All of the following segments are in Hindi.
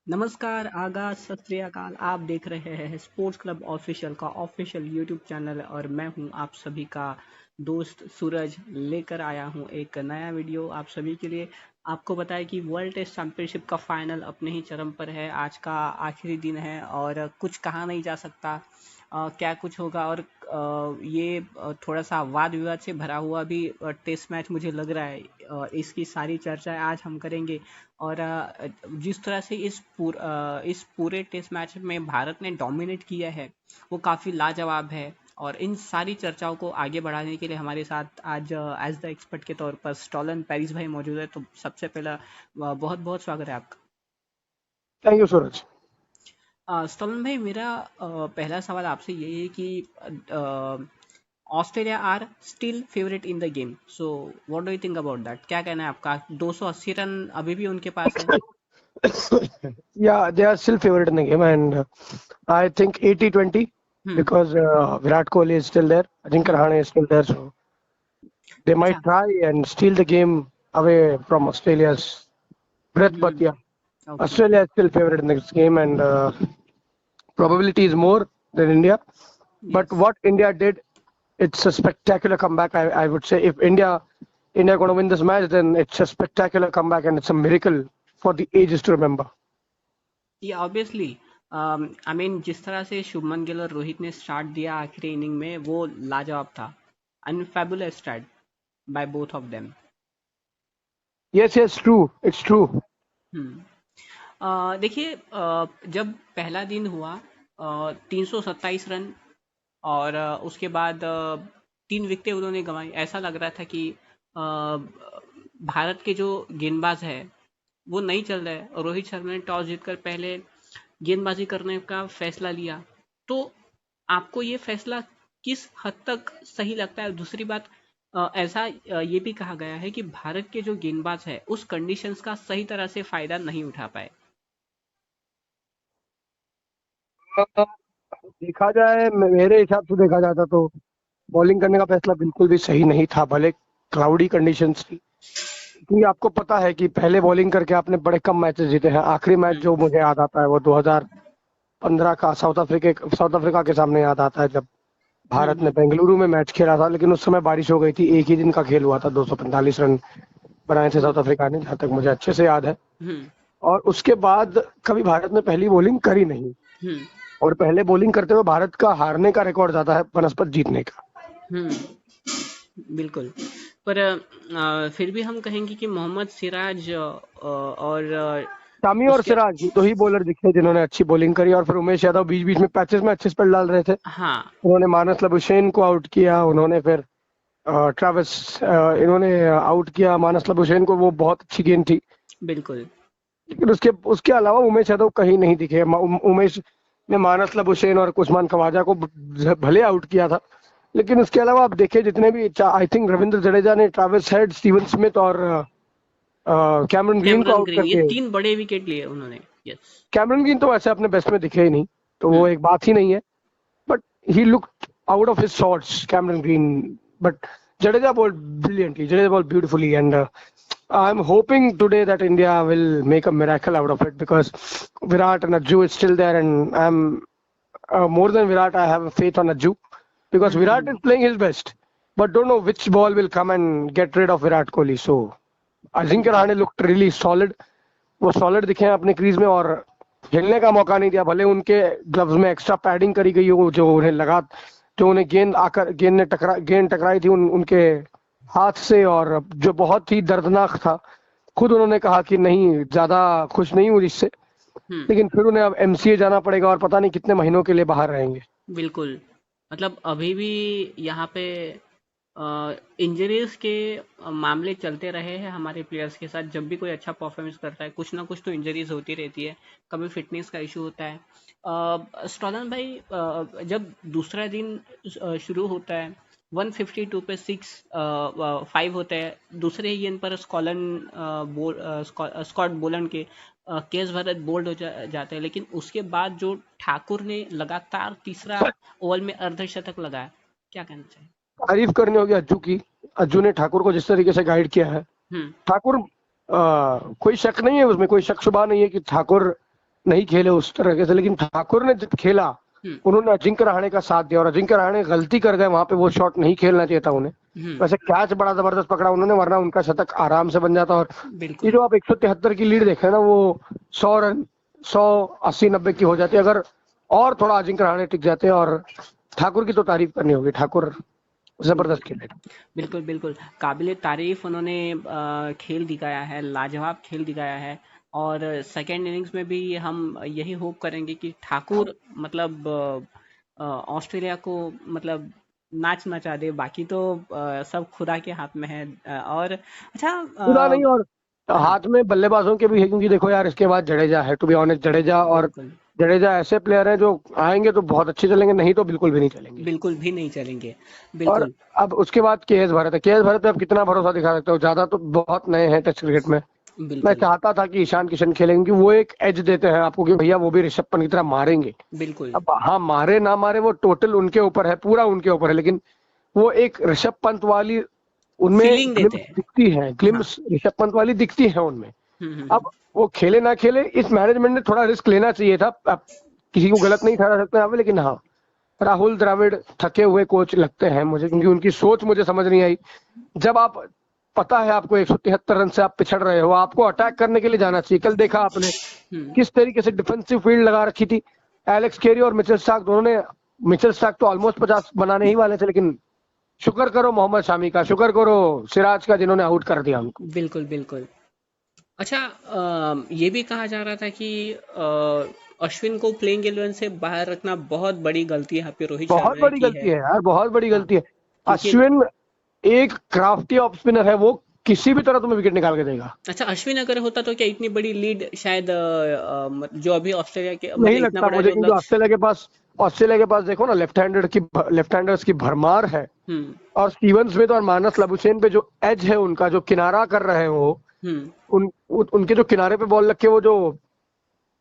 नमस्कार, आदाब, सत श्री अकाल। आप देख रहे हैं स्पोर्ट्स क्लब ऑफिशियल का ऑफिशियल यूट्यूब चैनल और मैं हूं आप सभी का दोस्त सूरज। लेकर आया हूं एक नया वीडियो आप सभी के लिए। आपको बताएं कि वर्ल्ड टेस्ट चैंपियनशिप का फाइनल अपने ही चरम पर है। आज का आखिरी दिन है और कुछ कहा नहीं जा सकता क्या कुछ होगा। और ये थोड़ा सा वाद विवाद से भरा हुआ भी टेस्ट मैच मुझे लग रहा है। इसकी सारी चर्चाएं आज हम करेंगे। और जिस तरह से इस पूरे टेस्ट मैच में भारत ने डोमिनेट किया है वो काफ़ी लाजवाब है। और इन सारी चर्चाओं को आगे बढ़ाने के लिए हमारे साथ आज एज द एक्सपर्ट के तौर पर स्टॉलन पेरिस भाई मौजूद है। तो सबसे पहला बहुत बहुत स्वागत है आपका। Thank you Suraj. स्टॉलन भाई, मेरा पहला सवाल आपसे यही है कि Australia are still favourite in the game, so what do you think about that? क्या कहना है आपका? 280 रन अभी भी उनके पास है। Yeah, they are still favorite in the game, and I think 80-20 hmm. because Virat Kohli is still there. Ajinkya hmm. Rahane is still there, so they अच्छा। might try and steal the game away from Australia's breath. But yeah, okay. Australia is still favorite in this game, and probability is more than India. But yes. what India did, it's a spectacular comeback. I would say if India going to win this match, then it's a spectacular comeback, and it's a miracle for the ages to remember. ये ऑब्वियसली आई मीन जिस तरह से शुभमन गिल और रोहित ने स्टार्ट दिया आखिरी इनिंग में वो लाजवाब था। And fabulous start by both of them. Yes, yes, true. It's true. देखिए, जब पहला दिन हुआ 327 रन और उसके बाद 3 विकेटें उन्होंने गंवाई। ऐसा लग रहा था कि भारत के जो गेंदबाज है वो नहीं चल रहा है। और रोहित शर्मा ने टॉस जीतकर पहले गेंदबाजी करने का फैसला लिया। तो आपको ये फैसला किस हद तक सही लगता है? दूसरी बात, ऐसा ये भी कहा गया है कि भारत के जो गेंदबाज है उस कंडीशंस का सही तरह से फायदा नहीं उठा पाए। अ, देखा जाए, मेरे हिसाब से देखा जाता तो बॉलिंग करने का फैसला बिल्कुल भी सही नहीं था, भले क्लाउडी कंडीशंस थी। क्योंकि आपको पता है कि पहले बॉलिंग करके आपने बड़े कम मैचेस जीते हैं। आखिरी मैच हम्म। जो मुझे याद आता है वो 2015 का साउथ अफ्रीका के सामने याद आता है, जब भारत ने हम्म। बेंगलुरु में मैच खेला था। लेकिन उस समय बारिश हो गई थी, एक ही दिन का खेल हुआ था। 245 रन बनाए थे हम्म। साउथ अफ्रीका ने, जहां तक मुझे अच्छे से याद है। हम्म। और उसके बाद कभी भारत ने पहली बॉलिंग करी नहीं। हम्म। और पहले बॉलिंग करते हुए भारत का हारने का रिकॉर्ड ज्यादा है बनस्पत जीतने का। हम्म। बिल्कुल। पर फिर भी हम कहेंगे कि मोहम्मद सिराज और शामी और उसके। सिराज दो ही बॉलर दिखे जिन्होंने अच्छी बॉलिंग करी, और फिर उमेश यादव बीच बीच में पैचेस में अच्छे स्पेल डाल रहे थे। हाँ। उन्होंने मानस लबुशेन को आउट किया, उन्होंने फिर ट्रेविस इन्होंने आउट किया मानस लबुशेन को, वो बहुत अच्छी गेंद थी। बिल्कुल। लेकिन उसके उसके अलावा उमेश यादव कहीं नहीं दिखे। उमेश ने मानस लबुशेन और उस्मान खवाजा को भले आउट किया था, लेकिन उसके अलावा आप देखिए जितने भी, आई थिंक रविंद्र जडेजा ने ट्रेविस हेड, स्टीवन स्मिथ और कैमरन ग्रीन को कैमरन आउट ग्रीन, ये करके। 3 बड़े विकेट लिए उन्होंने। यस। कैमरन ग्रीन तो वैसे अपने बेस्ट में दिखे ही नहीं, तो वो हम्म। एक बात ही नहीं है। But he looked out of his shots, Cameron green. But Jadeja bowled brilliantly. Jadeja bowled beautifully, and I'm hoping today that India will make a miracle out of it, because Virat and Ajju is still there, and I'm more than Virat. I have faith on Ajju because Virat is hmm. playing his best, but don't know which ball will come and get rid of Virat Kohli. So Ajinkya Rahane looked really solid. वो सॉलिड दिखे हैं अपने क्रीज में, और खेलने का मौका नहीं दिया। भले उनके ग्लव्स में एक्स्ट्रा पैडिंग करी गई हो, जो उन्हें लगा, जो उन्हें गेंद टकराई थी उनके हाथ से, और जो बहुत ही दर्दनाक था। खुद उन्होंने कहा कि नहीं, ज्यादा खुश नहीं हूँ इससे। हम्म। लेकिन फिर उन्हें अब एमसीए जाना पड़ेगा और पता नहीं कितने महीनों के लिए बाहर रहेंगे। बिल्कुल। मतलब अभी भी यहाँ पे इंजरीज के मामले चलते रहे हैं हमारे प्लेयर्स के साथ। जब भी कोई अच्छा परफॉर्मेंस करता है कुछ ना कुछ तो इंजरीज होती रहती है। कभी फिटनेस का इशू होता है। स्टॉलन भाई, जब दूसरा दिन शुरू होता है 152 पे 5 होते हैं। दूसरे ही गेंद पर स्कॉट बोलन के केस भरत बोल्ड जाते हैं। लेकिन उसके बाद जो ठाकुर ने लगातार तीसरा ओवर में अर्धशतक लगाया, क्या कहना चाहिए? तारीफ करनी होगी अज्जू की। अज्जू ने ठाकुर को जिस तरीके से गाइड किया है, हम्म। ठाकुर कोई शक नहीं है उसमें, कोई शक शुबा नहीं है कि ठाकुर नहीं खेले उस तरह से, लेकिन ठाकुर ने जब खेला उन्होंने अजिंक्य रहाणे का साथ दिया और अजिंक्य रहाणे गलती कर गए वहां पे, वो शॉट नहीं खेलना चाहिए था उन्हें। वैसे कैच बड़ा जबरदस्त पकड़ा उन्होंने, वरना उनका शतक आराम से बन जाता। और ये जो आप 173 की लीड देख रहे हैं ना, वो 100 रन 180-90 की हो जाती है अगर और थोड़ा अजिंक्य रहाणे टिक जाते। और ठाकुर की तो तारीफ करनी होगी, ठाकुर जबरदस्त खेले। बिल्कुल बिल्कुल, काबिले तारीफ उन्होंने खेल दिखाया है, लाजवाब खेल दिखाया है। और सेकेंड इनिंग्स में भी हम यही होप करेंगे कि ठाकुर मतलब ऑस्ट्रेलिया को मतलब नाच नचा दे। बाकी तो सब खुदा के हाथ में है। और अच्छा खुदा नहीं, और हाँ हाथ में बल्लेबाजों के भी है, क्योंकि देखो यार इसके बाद जडेजा है, टू बी ऑनेस्ट जडेजा, और बिल्कुल जडेजा ऐसे प्लेयर है जो आएंगे तो बहुत अच्छे चलेंगे, नहीं तो बिल्कुल भी नहीं चलेंगे। बिल्कुल भी नहीं चलेंगे। और बिल्कुल अब उसके बाद के एस भरत है, के एस भरत पे आप कितना भरोसा दिखा सकते हो, ज्यादा तो बहुत नए हैं टेस्ट क्रिकेट में। मैं बिल्कुल चाहता था कि ईशान किशन खेलें, क्योंकि वो एक एज देते हैं आपको कि भैया वो भी ऋषभ पंत की तरह मारेंगे। बिल्कुल अब हाँ, मारे ना मारे वो टोटल उनके ऊपर है, पूरा उनके ऊपर है, लेकिन वो एक ऋषभ पंत वाली उनमें फीलिंग देते ग्लिम्स हैं। दिखती है, हाँ ग्लिम्स ऋषभ पंत वाली दिखती है उनमें। हम्म। अब वो खेले ना खेले, इस मैनेजमेंट ने थोड़ा रिस्क लेना चाहिए था। अब किसी को गलत नहीं ठहरा सकते आप, लेकिन हाँ, राहुल द्रविड़ थके हुए कोच लगते हैं मुझे, क्योंकि उनकी सोच मुझे समझ नहीं आई। जब आप पता है आपको 173 रन से आप पिछड़ रहे हो, आपको अटैक करने के लिए जाना चाहिए। कल देखा आपने किस तरीके से डिफेंसिव फील्ड लगा रखी थी। एलेक्स केरी और मिचेल स्टार्क दोनों ने, मिचेल स्टार्क तो ऑलमोस्ट 50 बनाने ही वाले थे, लेकिन शुक्र करो मोहम्मद शामी का, शुक्र करो सिराज का, जिन्होंने आउट कर दिया उनको। बिल्कुल बिल्कुल। अच्छा ये भी कहा जा रहा था कि अश्विन को प्लेइंग 11 से बाहर रखना बहुत बड़ी गलती यहाँ पे रोहित बहुत शर्मा ने बड़ी की गलती है। है यार, बहुत बड़ी हाँ गलती है। क्योंकि अश्विन एक क्राफ्टी ऑफ स्पिनर है, वो किसी भी तरह तुम्हें विकेट निकाल के देगा। अच्छा अश्विन अगर होता तो क्या इतनी बड़ी लीड शायद जो अभी ऑस्ट्रेलिया के नहीं मतलब इतना लगता बड़ा मुझे, जो क्योंकि लक्ष्य। ऑस्ट्रेलिया के पास देखो ना, लेफ्ट हैंडर्स की भरमार है। हम्म और स्टीवन स्मिथ और मानस लबुशेन पे जो एज है उनका, जो किनारा कर रहे हैं वो, हम्म उनके जो किनारे पे बॉल रख के, वो जो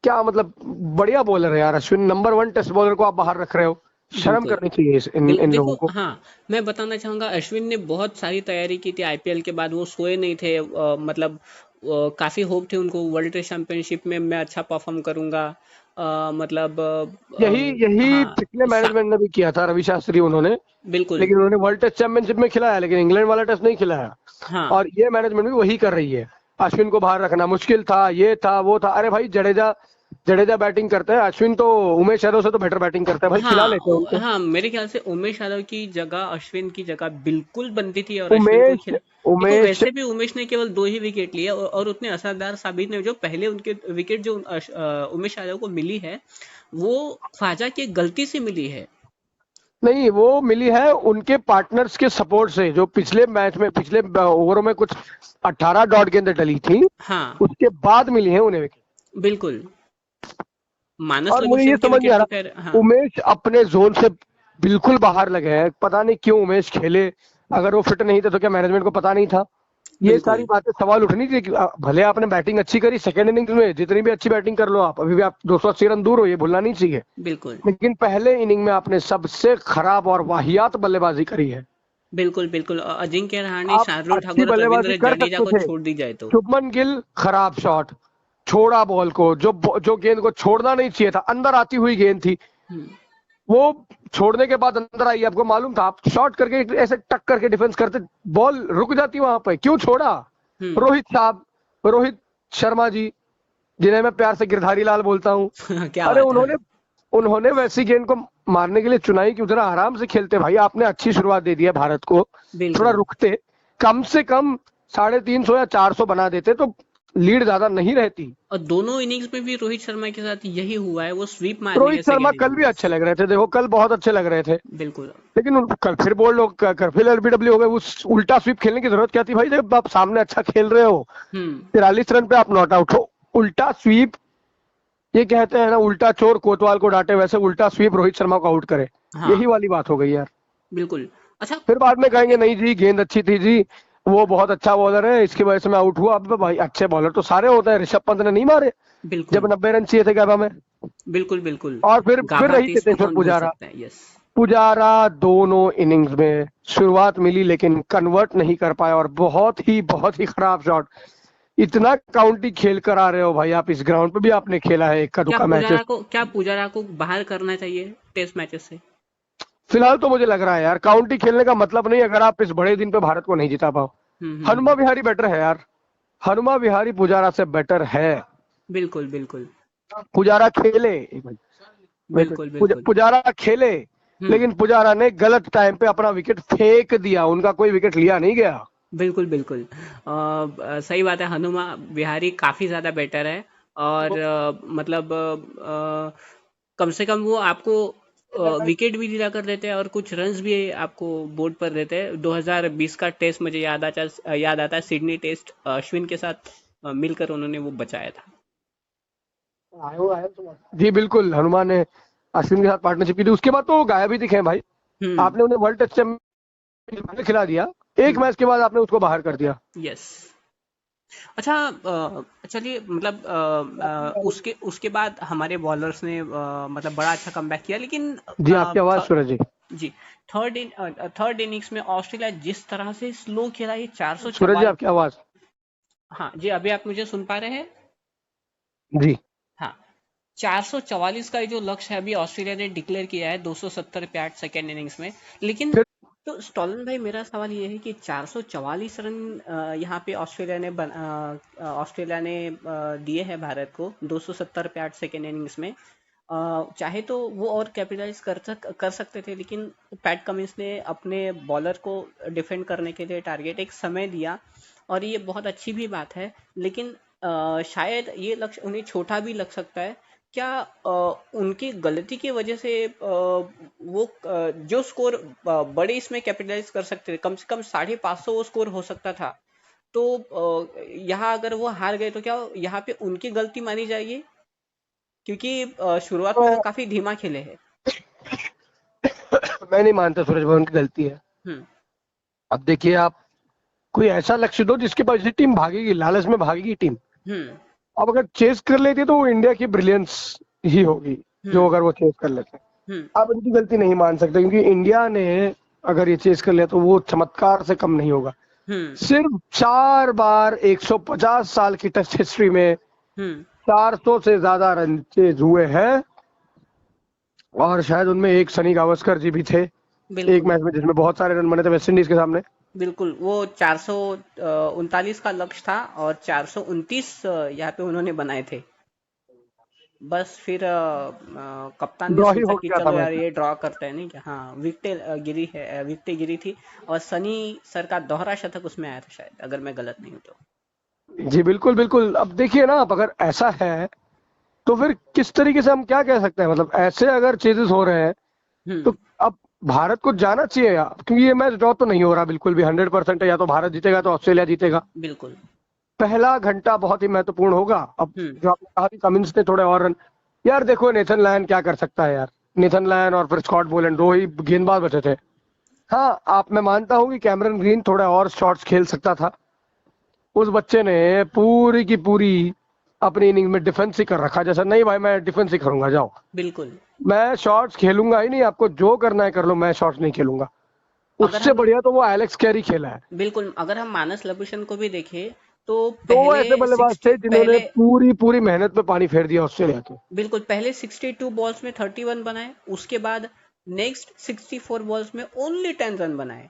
क्या मतलब बढ़िया बॉलर है यार अश्विन। नंबर 1 टेस्ट बॉलर को आप बाहर रख रहे हो, शर्म बिल्कुल करनी चाहिए इन देखो लोगों को। हाँ मैं बताना चाहूंगा अश्विन ने बहुत सारी तैयारी की थी आईपीएल के बाद। वो सोए नहीं थे। मतलब काफी होप थे उनको वर्ल्ड टेस्ट चैंपियनशिप में मैं अच्छा परफॉर्म करूंगा। मतलब यही यही हाँ पिछले मैनेजमेंट ने भी किया था, रवि शास्त्री उन्होंने, बिल्कुल लेकिन उन्होंने वर्ल्ड टेस्ट चैंपियनशिप में खिलाया, लेकिन इंग्लैंड वाला टेस्ट नहीं खिलाया। हाँ और ये मैनेजमेंट भी वही कर रही है। अश्विन को बाहर रखना मुश्किल था, ये था वो था। अरे भाई, जडेजा जडेजा बैटिंग करता है, अश्विन तो उमेश यादव से तो बेटर बैटिंग करता है भाई, खिला हाँ लेते हैं उनको। हाँ मेरे ख्याल से उमेश यादव की जगह अश्विन की जगह बिल्कुल बनती थी और अश्विन को उमेश खिला। देखो उमेश वैसे भी उमेश ने केवल 2 ही विकेट लिए और उतने असरदार साबित नहीं। जो पहले उनके विकेट जो उमेश यादव को मिली है वो ख्वाजा की गलती से मिली है। नहीं, वो मिली है उनके पार्टनर्स के सपोर्ट से, जो पिछले मैच में, पिछले ओवरों में कुछ 18 डॉट गेंदें डली थी, हाँ उसके बाद मिली है उन्हें विकेट। बिल्कुल। मानस और मुझे ये लबुशेन के समझ नहीं विकेट आ तो रहा, खैर हाँ उमेश अपने जोन से बिल्कुल बाहर लगे हैं, पता नहीं क्यों उमेश खेले। अगर वो फिट नहीं थे तो क्या मैनेजमेंट को पता नहीं था? ये सारी बिल्कुल बातें सवाल उठनी चाहिए कि भले आपने बैटिंग अच्छी करी सेकंड इनिंग्स में, जितनी भी अच्छी बैटिंग कर लो आप, अभी भी आप 280 रन दूर हो, ये भूलना नहीं चाहिए। बिल्कुल लेकिन पहले इनिंग में आपने सबसे खराब और वाहियात बल्लेबाजी करी है। बिल्कुल बिल्कुल। अजिंक्य रहाणे आप शार्दुल अच्छी ठाकुर और बल्लेबाजी रविंद्र कर जडेजा सकते को थे। छोड़ दी जाए तो। शुभमन गिल खराब शॉट, छोड़ा बॉल को, जो गेंद को छोड़ना नहीं चाहिए था, अंदर आती हुई गेंद थी, हम्म वो छोड़ने के बाद अंदर आई। आपको मालूम था, आप शॉट करके ऐसे टक करके डिफेंस करते, बॉल रुक जाती वहां पे, क्यों छोड़ा? हम्म रोहित साहब, रोहित शर्मा जी, जिन्हें मैं प्यार से गिरधारी लाल बोलता हूँ, क्या अरे बात है। उन्होंने उन्होंने वैसी गेंद को मारने के लिए चुनाई कि उधर आराम से खेलते। भाई आपने अच्छी शुरुआत दे दी है भारत को, थोड़ा बिल्कुल। रुकते, कम से कम 350 या 400 बना देते तो लीड ज्यादा नहीं रहती। और दोनों इनिंग्स में भी रोहित शर्मा के साथ यही हुआ है। वो स्वीप मारने रोहित के शर्मा सेकेंड कल इनिंग भी में। अच्छे लग रहे थे, देखो कल बहुत अच्छे लग रहे थे, बिल्कुल लेकिन कल फिर बोल्ड कर, फिर एलबीडब्ल्यू हो गए। उस उल्टा स्वीप खेलने की जरूरत क्या थी भाई, जब आप सामने अच्छा खेल रहे हो, हम्म 43 रन पे आप नॉट आउट हो, उल्टा स्वीप। ये कहते हैं ना, उल्टा चोर कोतवाल को डांटे, वैसे उल्टा स्वीप रोहित शर्मा को आउट करे। हाँ यही वाली बात हो गई यार। बिल्कुल। अच्छा फिर बाद में कहेंगे नहीं जी गेंद अच्छी थी जी, वो बहुत अच्छा बॉलर है, इसकी वजह से मैं आउट हुआ। अब भाई अच्छे बॉलर तो सारे होते हैं, ऋषभ पंत ने नहीं मारे बिल्कुल जब 90 रन चाहिए थे गैबा में। बिल्कुल बिल्कुल। और फिर गाभा रही 30 को चेतेश्वर कौन भूल पुजारा। सकता है। यस पुजारा दोनों इनिंग्स में शुरुआत मिली, लेकिन कन्वर्ट नहीं कर पाया, और बहुत ही खराब शॉट। इतना काउंटी खेल कर आ रहे हो भाई आप, इस ग्राउंड पे भी आपने खेला है इक्का दुक्का मैचेस। क्या पुजारा को बाहर करना चाहिए टेस्ट मैचेस से? फिलहाल तो मुझे लग रहा है यार, काउंटी खेलने का मतलब नहीं अगर आप इस बड़े दिन पे भारत को नहीं जिता पाओ। हनुमा हम्म। विहारी बेटर है यार, हनुमा विहारी पुजारा से बेटर है। बिल्कुल बिल्कुल पुजारा खेले, एक मिनट, वेट बिल्कुल वेट, बिल्कुल। पुजारा खेले, हम्म। लेकिन पुजारा ने गलत टाइम पे अपना विकेट फेंक दिया, उनका कोई विकेट लिया नहीं गया। बिल्कुल बिल्कुल। सही बात है, हनुमा विहारी काफी ज्यादा बेटर है। और मतलब कम से कम वो आपको विकेट भी दिला कर देते हैं और कुछ रन्स भी आपको बोर्ड पर देते हैं। 2020 का टेस्ट मुझे याद आता है, सिडनी टेस्ट अश्विन के साथ मिलकर उन्होंने वो बचाया था। जी बिल्कुल, हनुमान ने अश्विन के साथ पार्टनरशिप की थी, उसके बाद तो वो गायब ही दिखे हैं भाई। हम्म। आपने उन्हें वर्ल्ड टेस्ट चैंपियन खिला दिया, एक हम्म। मैच के बाद आपने उसको बाहर कर दिया। यस। अच्छा, चलिए मतलब उसके उसके बाद हमारे बॉलर्स ने मतलब बड़ा अच्छा कमबैक किया, लेकिन जी आपकी आवाज सूरज जी। जी, थर्ड इनिंग्स में ऑस्ट्रेलिया जिस तरह से स्लो खेला, ये सूरज जी 444। आपकी आवाज। हाँ जी, अभी आप मुझे सुन पा रहे हैं? जी हाँ। 444 का ये जो लक्ष्य है अभी ऑस्ट्रेलिया ने डिक्लेयर किया है 270 पे 8 सेकेंड इनिंग्स में, लेकिन फिर तो स्टॉलन भाई, मेरा सवाल ये है कि 444 रन यहाँ पे ऑस्ट्रेलिया ने दिए हैं भारत को 270 पे 8 सेकेंड इनिंग्स में। चाहे तो वो और कैपिटलाइज कर सकते थे, लेकिन पैट कमिंस ने अपने बॉलर को डिफेंड करने के लिए टारगेट एक समय दिया, और ये बहुत अच्छी भी बात है। लेकिन शायद ये लक्ष्य उन्हें छोटा भी लग सकता है। क्या उनकी गलती की वजह से वो जो स्कोर बड़े इसमें कैपिटलाइज कर सकते थे, कम से कम 550 वो स्कोर हो सकता था, तो यहाँ अगर वो हार गए तो क्या यहाँ पे उनकी गलती मानी जाएगी? क्योंकि शुरुआत में वो तो काफी धीमा खेले हैं। मैं नहीं मानता सूरज भाई उनकी गलती है। हम्म। अब देखिए आप, कोई ऐसा लक्ष्य दो जिसके पास टीम भागेगी, लालच में भागेगी टीम। हम्म। अब अगर चेस कर लेती तो वो इंडिया की ब्रिलियंस ही होगी, जो हम्म। अगर वो चेस कर लेते। हम्म। आप इनकी गलती नहीं मान सकते, क्योंकि इंडिया ने अगर ये चेस कर लिया तो वो चमत्कार से कम नहीं होगा। हम्म। सिर्फ 4 बार 150 साल की टेस्ट हिस्ट्री में हम्म। 400 से ज्यादा रन चेज हुए हैं, और शायद उनमें एक सनी गावस्कर जी भी थे एक बिल्कुल मैच में जिसमें बहुत सारे रन बने थे वेस्ट इंडीज के सामने। बिल्कुल। वो 439 का लक्ष्य था और 429 यहाँ पे उन्होंने बनाए थे। बस फिर कप्तान ने ड्रॉ ही सोचा हो कि गया था चलो यार मैच। ये ड्रॉ करते हैं, नहीं क्या? हाँ, विकेटें गिरी थी, और सनी सर का दोहरा शतक उसमें आया था शायद, अगर मैं गलत नहीं हूँ तो। जी बिल्कुल बिल्कुल। अब देखिए ना, अब अगर ऐसा है तो फिर किस तरीके से हम क्या कह सकते हैं, मतलब ऐसे अगर चेजेस हो रहे हैं हम्म। तो अब भारत को जाना चाहिए यार, क्योंकि ये मैच ड्रॉ तो नहीं हो रहा बिल्कुल भी, 100% है, या तो भारत जीतेगा तो ऑस्ट्रेलिया जीतेगा। बिल्कुल। पहला घंटा बहुत ही महत्वपूर्ण होगा। अब हम्म। जो आपने कहा कि कमिंस ने थोड़े और रन, यार देखो नेथन लायन क्या कर सकता है यार, नेथन लायन और फिर स्कॉट बोलैंड दो ही गेंदबाज बचे थे। हाँ आप, मैं मानता हूँ कि कैमरन ग्रीन थोड़ा और शॉट्स खेल सकता था। उस बच्चे ने पूरी की पूरी अपनी इनिंग में डिफेंस ही कर रखा, जैसा नहीं भाई मैं डिफेंस ही करूंगा, जाओ बिल्कुल। मैं शॉट्स खेलूंगा ही नहीं, आपको जो करना है कर लो, मैं शॉट्स नहीं खेलूंगा। अगर उससे हम बढ़िया तो वो एलेक्स कैरी खेला है। बिल्कुल, अगर हम मानस लबुशेन को भी देखें तो दो पहले ऐसे बल्लेबाज 60 थे जिन्होंने पहले पूरी पूरी मेहनत पे पानी फेर दिया ऑस्ट्रेलिया के। बिल्कुल पहले 62 बॉल्स में 31 बनाए, उसके बाद नेक्स्ट 64 बॉल्स में ओनली 10 रन बनाए।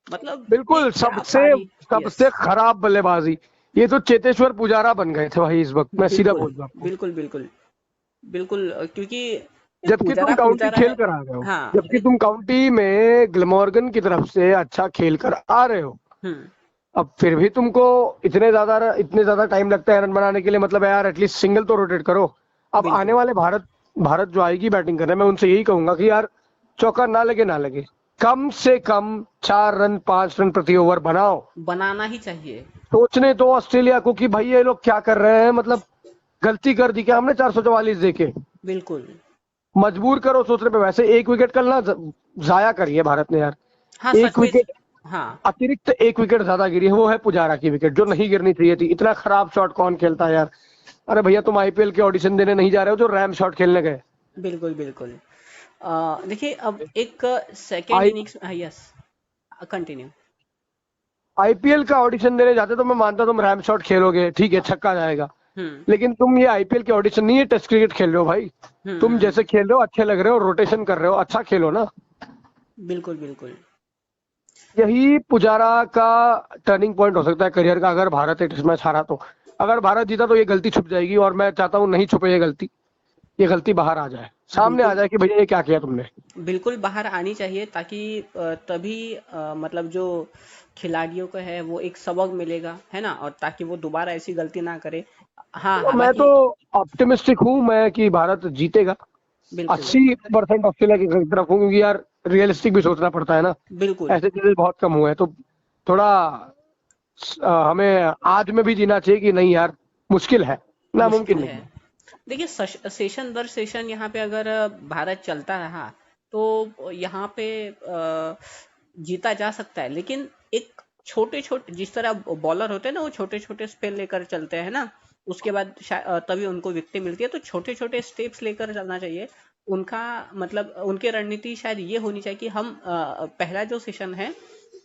मतलब ये बिल्कुल, क्या सबसे तारीफ! यस। सबसे खराब बल्लेबाजी, ये तो चेतेश्वर पुजारा बन गए थे भाई इस वक्त, मैं सीधा बिल्कुल बोल रहा हूँ आपको। बिल्कुल बिल्कुल बिल्कुल। क्योंकि ये जबकि तुम पुजारा काउंटी पुजारा खेल है। कर आ गए हो, हाँ जबकि तुम काउंटी में ग्लमॉर्गन की तरफ से अच्छा खेल कर आ रहे हो, हम्म। अब फिर भी तुमको इतने ज्यादा टाइम लगता है रन बनाने के लिए, मतलब यार एटलीस्ट सिंगल तो रोटेट करो। अब आने बिल्कुल वाले भारत भारत जो आएगी बैटिंग करने, मैं उनसे यही कहूंगा कि यार चौका ना लगे, कम से कम 4 रन 5 रन प्रति ओवर बनाओ। बनाना ही चाहिए। सोचने तो ऑस्ट्रेलिया को कि भाई ये लोग क्या कर रहे हैं, मतलब गलती कर दी क्या हमने 444 देके, बिल्कुल। मजबूर करो सोचने पे। वैसे एक विकेट कल ना जाया करी है भारत ने यार, हाँ, एक सच में। विकेट हाँ। अतिरिक्त, एक विकेट ज्यादा गिरी है, वो है पुजारा की विकेट जो नहीं गिरनी चाहिए थी। इतना खराब शॉट कौन खेलता है यार। अरे भैया तुम आईपीएल के ऑडिशन देने नहीं जा रहे हो जो रैम शॉट खेलने गए। बिल्कुल बिल्कुल। देखिए अब एक second I innings, yes, continue. IPL का ऑडिशन देने जाते तो मैं मानता तुम रैम शॉट खेलोगे, ठीक है, छक्का जाएगा, हम्म लेकिन तुम ये आईपीएल के ऑडिशन नहीं, ये टेस्ट क्रिकेट खेल रहे हो भाई। तुम हम्म। जैसे खेल रहे हो अच्छे लग रहे हो, रोटेशन कर रहे हो, अच्छा खेलो ना। बिल्कुल बिल्कुल। यही पुजारा का टर्निंग पॉइंट हो सकता है करियर का, अगर भारत ये टेस्ट मैच हारा तो। अगर भारत जीता तो ये गलती छुप जाएगी, और मैं चाहता हूँ नहीं छुपे ये गलती बाहर आ जाए, सामने आ बिल्कुल जाए कि भैया ये क्या किया तुमने। बिल्कुल बाहर आनी चाहिए, ताकि तभी मतलब जो खिलाड़ियों को है वो एक सबक मिलेगा, है ना, और ताकि वो दोबारा ऐसी गलती ना करे। हाँ, तो मैं तो हालांकि। ऑप्टिमिस्टिक हूँ मैं कि भारत जीतेगा। बिल्कुल 80% ऑस्ट्रेलिया की तरफ हूँ, क्योंकि यार रियलिस्टिक भी सोचना पड़ता है ना। बिल्कुल। ऐसे चीजें बहुत कम हुए हैं, तो थोड़ा हमें आज में भी जीना चाहिए कि नहीं यार, मुश्किल है, नामुमकिन मुश्किल नहीं है। है। देखिए, सेशन दर सेशन यहाँ पे अगर भारत चलता रहा तो यहाँ पे जीता जा सकता है, लेकिन एक छोटे छोटे जिस तरह बॉलर होते हैं ना, वो छोटे छोटे स्पेल लेकर चलते हैं ना, उसके बाद तभी उनको विकेट मिलती है। तो छोटे छोटे स्टेप्स लेकर चलना चाहिए उनका। मतलब उनकी रणनीति शायद ये होनी चाहिए कि हम पहला जो सेशन है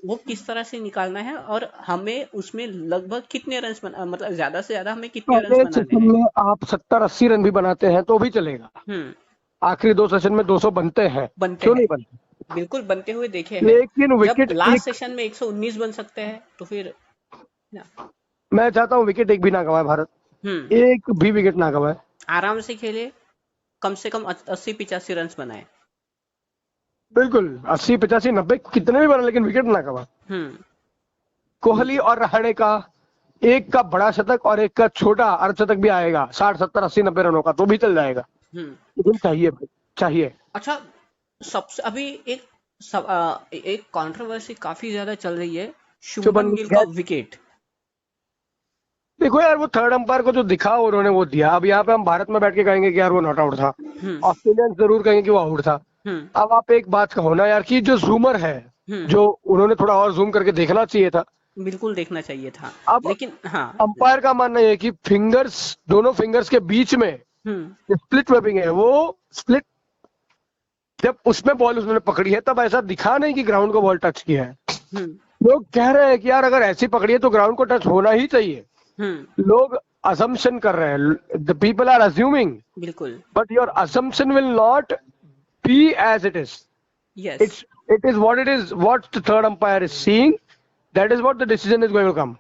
वो किस तरह से निकालना है, और हमें उसमें लगभग कितने रन मतलब ज्यादा से ज्यादा हमें कितने रन पहले बनाने सेशन हैं। में आप 70-80 रन भी बनाते हैं तो भी चलेगा। हम्म। आखिरी 2 सेशन में 200 बनते हैं, बनते क्यों हैं। नहीं बनते। बिल्कुल बनते हुए देखे हैं। लेकिन जब विकेट लास्ट एक, सेशन में 119 बन सकते हैं तो फिर ना। मैं चाहता हूँ विकेट एक भी ना गवाए भारत, हम्म। एक भी विकेट ना गवाए। आराम से खेले, कम से कम 80-85 रन बनाए। बिल्कुल, 80, 85, 90 कितने भी बने, लेकिन विकेट ना गवाए। हम्म। कोहली बिल्कुल। और रहाणे का एक का बड़ा शतक और एक का छोटा अर्धशतक भी आएगा, 60, 70, 80, 90 रनों का, तो भी चल जाएगा। हम्म। लेकिन चाहिए भाई, चाहिए। अच्छा, सबसे अभी एक एक कंट्रोवर्सी काफी ज्यादा चल रही है, शुभन शुभमन गिल का गिल, विकेट। देखो यार, वो थर्ड अंपायर को जो दिखा उन्होंने वो दिया। अब यहाँ पे हम भारत में बैठ के कहेंगे कि यार वो नॉट आउट था, हम्म ऑस्ट्रेलियंस जरूर कहेंगे कि वो आउट था। हम्म अब आप एक बात कहो ना यार, कि जो जूमर है, हम्म। जो उन्होंने थोड़ा और जूम करके देखना चाहिए था। बिल्कुल देखना चाहिए था। अब लेकिन हाँ। अंपायर का मानना है कि फिंगर्स, दोनों फिंगर्स के बीच में हम्म स्प्लिट वेबिंग है, वो स्प्लिट, जब उसमें बॉल उसने पकड़ी है तब ऐसा दिखा नहीं कि ग्राउंड को बॉल टच किया है। हम्म लोग कह रहे हैं कि यार अगर ऐसी पकड़ी है तो ग्राउंड को टच होना ही चाहिए। हम्म। लोग assumption कर रहे हैं, द पीपल आर assuming, बिल्कुल। but your assumption will not be as it is. Yes. It is what it is, what the third umpire is seeing, that is what the decision is going to come.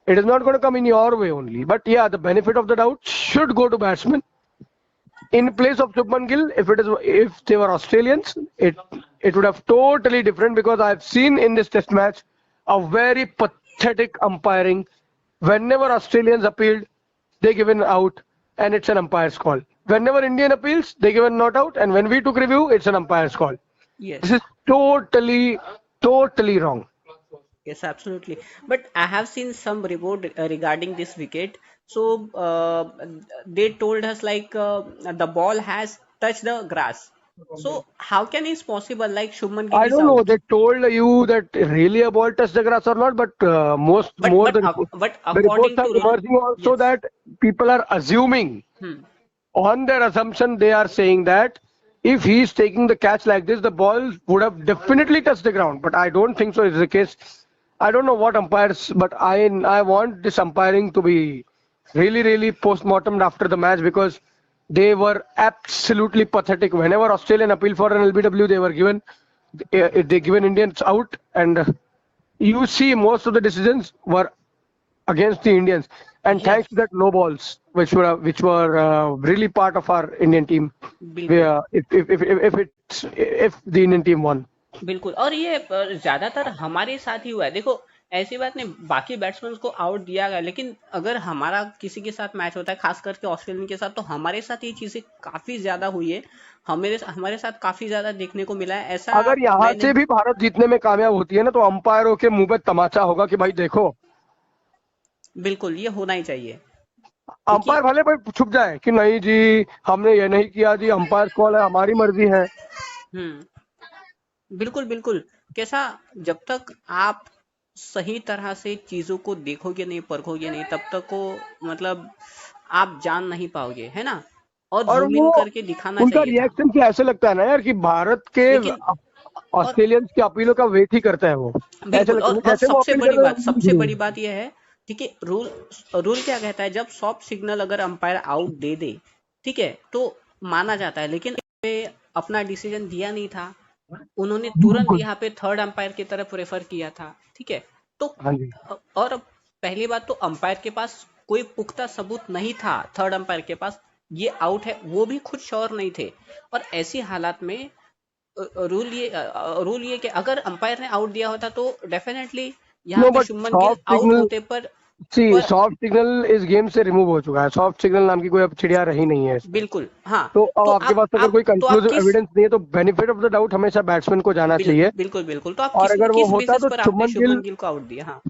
It is not going to come in your way only, but yeah, the benefit of the doubt should go to batsmen in place of Shubman Gill. If they were Australians, it would have totally different, because I've seen in this test match a very pathetic umpiring. Whenever Australians appealed, they given out, and it's an umpire's call. Whenever Indian appeals, they given not out, and when we took review, it's an umpire's call. This yes. is totally wrong. Yes, absolutely. But I have seen some report regarding this wicket. So they told us like the ball has touched the grass. So how can it's possible? Like Shubman Gill I is don't know. out. They told you that really a ball touched the grass or not, but But more but but the reports according are to law, emerging also yes. that people are assuming. Hmm. On their assumption, they are saying that if he is taking the catch like this, the ball would have definitely touched the ground. But I don't think so is the case. I don't know what umpires, but I want this umpiring to be really post-mortem after the match, because they were absolutely pathetic. Whenever Australian appealed for an LBW, they were given, they given Indians out, and you see most of the decisions were against the Indians. And Yes. thanks to that no balls, which were really part of our Indian team, बिल्कुल where if the Indian team won. बिल्कुल। और ये ज्यादातर हमारे साथ ही हुआ है। देखो, ऐसी बात नहीं, बाकी बैट्समैन को आउट दिया गया, लेकिन अगर हमारा किसी के साथ मैच होता है, खास करके ऑस्ट्रेलियन के साथ, तो हमारे साथ ये चीजें काफी ज्यादा हुई है। हमारे हमारे साथ काफी ज्यादा देखने को मिला है ऐसा। अगर यहाँ मैंने से भी भारत जीतने में कामयाब होती है ना, तो अंपायरों के मुंह पे तमाचा होगा कि भाई देखो। बिल्कुल, ये होना ही चाहिए, क्योंकि अंपायर भले भाई छुप जाए कि नहीं जी, हमने ये नहीं किया जी, अंपायर कॉल है, हमारी मर्जी है। हम्म। बिल्कुल बिल्कुल। कैसा, जब तक आप सही तरह से चीजों को देखोगे नहीं, परखोगे नहीं, तब तक को मतलब आप जान नहीं पाओगे, है ना। और और जूम वो इन करके दिखाना उनका चाहिए था। रिएक्शन क्या ऐसे लगता है ना यार, कि भारत के लेकिन और ऑस्ट्रेलियंस की अपीलों का वेट ही करता है वो, ऐसे बिल्कुल, लगता है और जैसे वो अपील कर रहे सबसे हैं। बड़ी बात यह है, ठीक है, रूल रूल क्या कहता है, जब सॉफ्ट सिग्नल अगर अंपायर आउट दे दे, ठीक है, तो माना जाता है, लेकिन पे अपना डिसीजन दिया नहीं था, उन्होंने जी तुरंत बिल्कुल। यहाँ पे थर्ड अंपायर की तरफ रेफर किया था, ठीक है, तो हाँ जी। और पहली बात तो अंपायर के पास कोई पुख्ता सबूत नहीं था, थर्ड अंपायर के पास ये आउट है वो भी खुद श्योर नहीं थे, और ऐसी हालात में रूल ये कि अगर अंपायर ने आउट दिया होता तो डेफिनेटली यहाँ नो पे but Shubman Gill soft out signal, होते, सी पर सॉफ्ट सिग्नल इस गेम से रिमूव हो चुका है, सॉफ्ट सिग्नल नाम की कोई अब चिड़िया रही नहीं है इसमें। बिल्कुल हाँ। तो अब तो आपके पास अगर कोई आप कंक्लूसिव किस एविडेंस नहीं है तो बेनिफिट ऑफ द डाउट हमेशा बैट्समैन को जाना चाहिए। बिल्कुल बिल्कुल, तो आप और अगर वो किस होता बेसिस तो पर आपने शुभमन गिल, शुभमन गिल को आउट दिया? हाँ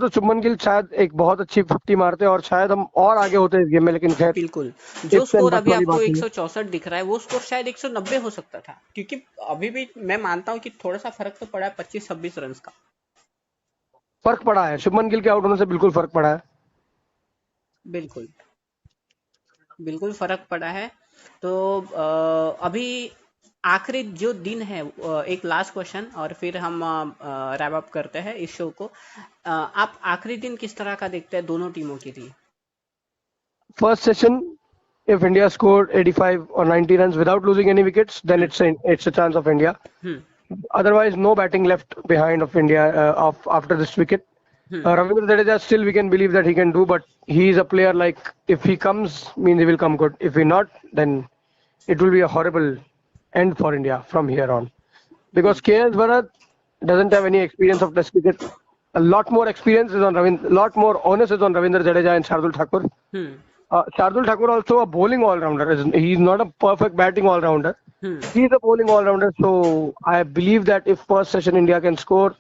शुभमन गिल शायद एक बहुत अच्छी 50 मारते और शायद हम और आगे होते इस गेम में, लेकिन खैर बिल्कुल, जो इफ्स एंड स्कोर बट्स अभी वाली आपको बात नहीं है। 164 दिख रहा है वो स्कोर शायद 190 हो सकता था, क्योंकि अभी भी मैं मानता हूँ कि थोड़ा सा फर्क तो पड़ा है 25-26 रन का। फर्क पड़ा है, शुभमन गिल के आउट होने से बिल्कुल फर्क पड़ा है। बिल्कुल बिल्कुल फर्क पड़ा है। तो अभी आखिरी जो दिन है, एक लास्ट क्वेश्चन और फिर हम रैप अप करते हैं इस शो को। आप आखिरी दिन किस तरह का देखते हैं दोनों टीमों के लिए? First session, if India scored 85 or 90 runs without losing any wickets, then hmm it's a chance of India. Hmm Otherwise, no batting left behind of India of after this wicket. Hmm Ravindra Jadeja still we can believe that he can do, but he is a player like if he comes means he will come good. If he not, then it will be a horrible end for India from here on. Because KS Bharat doesn't have any experience of Test cricket. A lot more experience is on Ravindra, lot more onus is on Ravindra Jadeja and Shardul Thakur. Hmm Shardul Thakur also a bowling all-rounder. He's not a perfect batting all-rounder. Hmm He's a bowling all-rounder. So I believe that if first session India can score,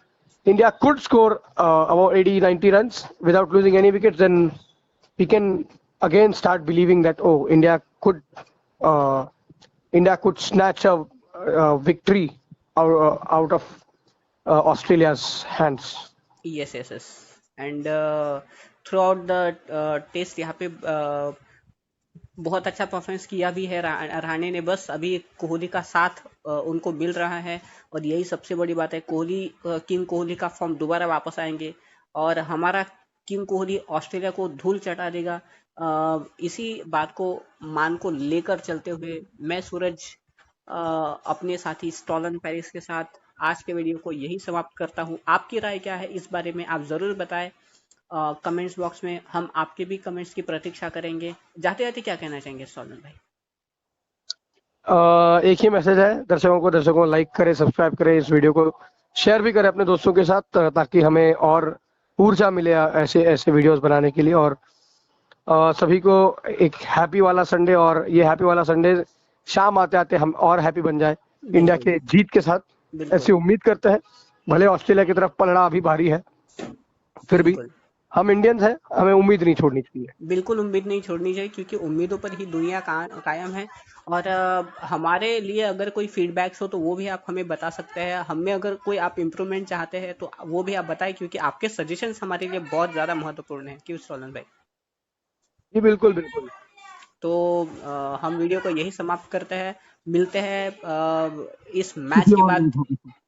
India could score about 80, 90 runs without losing any wickets, then we can again start believing that uh, India could snatch a victory out of Australia's hands. Yes yes yes, and throughout the test यहाँ पे बहुत अच्छा परफॉर्मेंस किया भी है रहाणे ने, बस अभी कोहली का साथ उनको मिल रहा है, और यही सबसे बड़ी बात है। किंग कोहली का फॉर्म दोबारा वापस आएंगे, और हमारा किंग कोहली ऑस्ट्रेलिया को धूल चटा देगा। इसी बात को मान को लेकर चलते हुए मैं सूरज अपने साथी स्टॉलन पेरिस के साथ आज के वीडियो को यही समाप्त करता हूँ। आपकी राय क्या है इस बारे में आप ज़रूर बताएं कमेंट्स बॉक्स में, हम आपके भी कमेंट्स की प्रतीक्षा करेंगे। जाते जाते क्या कहना चाहेंगे स्टॉलन भाई? एक ही मैसेज है दर्शकों को, लाइक करें, सब्सक्राइब करें, इस वीडियो को शेयर भी करें अपने दोस्तों के साथ, ताकि हमें और ऊर्जा मिले ऐसे ऐसे वीडियोस बनाने के लिए। और सभी को एक हैप्पी वाला संडे, और ये हैप्पी वाला संडे शाम आते आते हम और हैप्पी बन जाए इंडिया बिल्कुल के जीत के साथ, बिल्कुल ऐसी उम्मीद करते हैं। भले ऑस्ट्रेलिया की तरफ पलड़ा अभी भारी है, फिर भी बिल्कुल हम इंडियंस हैं, हमें उम्मीद नहीं छोड़नी चाहिए। बिल्कुल उम्मीद नहीं छोड़नी चाहिए, क्योंकि उम्मीदों पर ही दुनिया कायम है। और हमारे लिए अगर कोई फीडबैक्स हो तो वो भी आप हमें बता सकते हैं, हमें अगर कोई आप इम्प्रूवमेंट चाहते हैं तो वो भी आप बताएं, क्योंकि आपके सजेशंस हमारे लिए बहुत ज़्यादा महत्वपूर्ण है। क्यों स्टॉलन भाई? जी बिल्कुल बिल्कुल। तो हम वीडियो को यही समाप्त करते हैं, मिलते हैं इस मैच के बाद,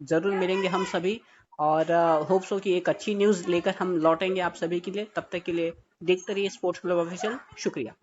ज़रूर मिलेंगे हम सभी, और होप्स हो कि एक अच्छी न्यूज़ लेकर हम लौटेंगे आप सभी के लिए। तब तक के लिए देखते रहिए स्पोर्ट्स क्लब ऑफिशियल। शुक्रिया।